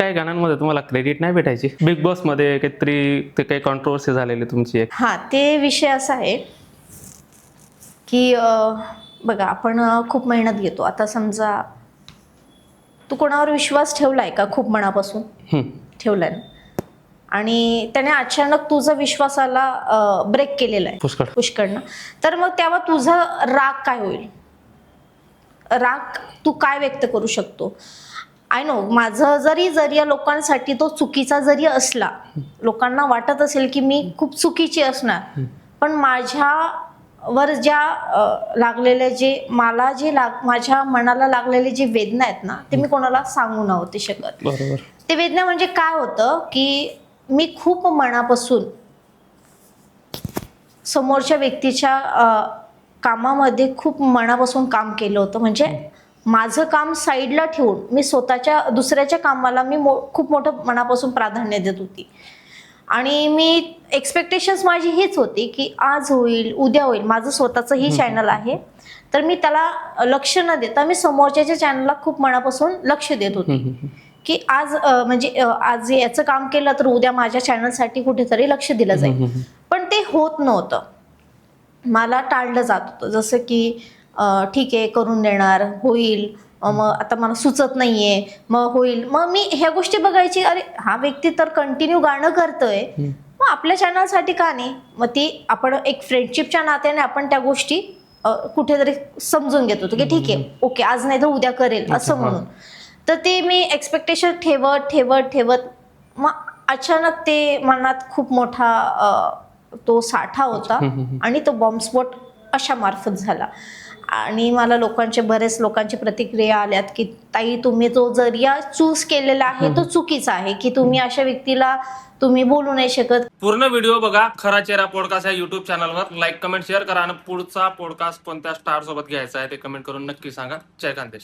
काही गाण्यांमध्ये तुम्हाला क्रेडिट नाही भेटायची? बिग बॉस मध्ये काहीतरी ते काही कॉन्ट्रोवर्सी झालेली तुमची एक. हां, ते विषय असा आहे की बघा आपण खूप मेहनत घेतो. आता समजा तू कोणावर विश्वास ठेवलाय का खूप मनापासून? ठेवलाय ना? आणि त्याने अचानक तुझा विश्वासाला ब्रेक केलेला आहे पुष्कळनं, तर मग तेव्हा तुझा राग काय होईल? राग तू काय व्यक्त करू शकतो? आय नो माझं जरी जरिया लोकांसाठी तो चुकीचा जरी असला, लोकांना वाटत असेल की मी खूप चुकीची असणार, पण माझ्यावर ज्या लागलेले जे मला जे माझ्या मनाला लागलेले जे वेदना आहेत ना, ते मी कोणाला सांगू नव्हते शकत. बरोबर. ते वेदना म्हणजे काय होतं की मी खूप मनापासून समोरच्या व्यक्तीच्या कामामध्ये खूप मनापासून काम केलं होतं. म्हणजे माझं काम साईडला ठेवून मी स्वतःच्या दुसऱ्याच्या कामाला मी खूप मोठं मनापासून प्राधान्य देत होती. आणि मी एक्सपेक्टेशन्स माझी हीच होती की आज होईल, उद्या होईल. माझं स्वतःचं ही चॅनल आहे, तर मी त्याला लक्ष न देता मी समोरच्याच्या चॅनलला खूप मनापासून लक्ष देत होती की आज म्हणजे आज याचं काम केलं तर उद्या माझ्या चॅनलसाठी कुठेतरी लक्ष दिलं जाईल. पण ते होत नव्हतं. मला टाळलं जात होतं. जसं की ठीक आहे करून देणार, होईल, मग आता मला सुचत नाहीये, मग होईल. मग मी ह्या गोष्टी बघायची, अरे हा व्यक्ती तर कंटिन्यू गाणं करतोय, मग आपल्या चॅनलसाठी का नाही? मग ती आपण एक फ्रेंडशिपच्या नात्याने आपण त्या गोष्टी कुठेतरी समजून घेत होतो की ठीक आहे, ओके आज नाही तर उद्या करेल असं म्हणून. तर ते मी एक्सपेक्टेशन ठेवत ठेवत ठेवत मग अचानक ते मनात खूप मोठा तो साठा होता आणि तो बॉम्बस्फोट अशा मार्फत झाला. आणि मला बरेच लोकांची प्रतिक्रिया आल्यात की ताई तुम्ही जो जरिया चूज केलेला आहे तो चुकीचा आहे, की तुम्ही अशा व्यक्तीला तुम्ही बोलू नाही शकत. पूर्ण व्हिडिओ बघा खरा चेहरा पॉडकास्ट या युट्यूब चॅनलवर. लाईक कमेंट शेअर करा आणि पुढचा पॉडकास्ट कोणत्या स्टार सोबत घ्यायचा आहे ते कमेंट करून नक्की सांगा. जय खानदेश.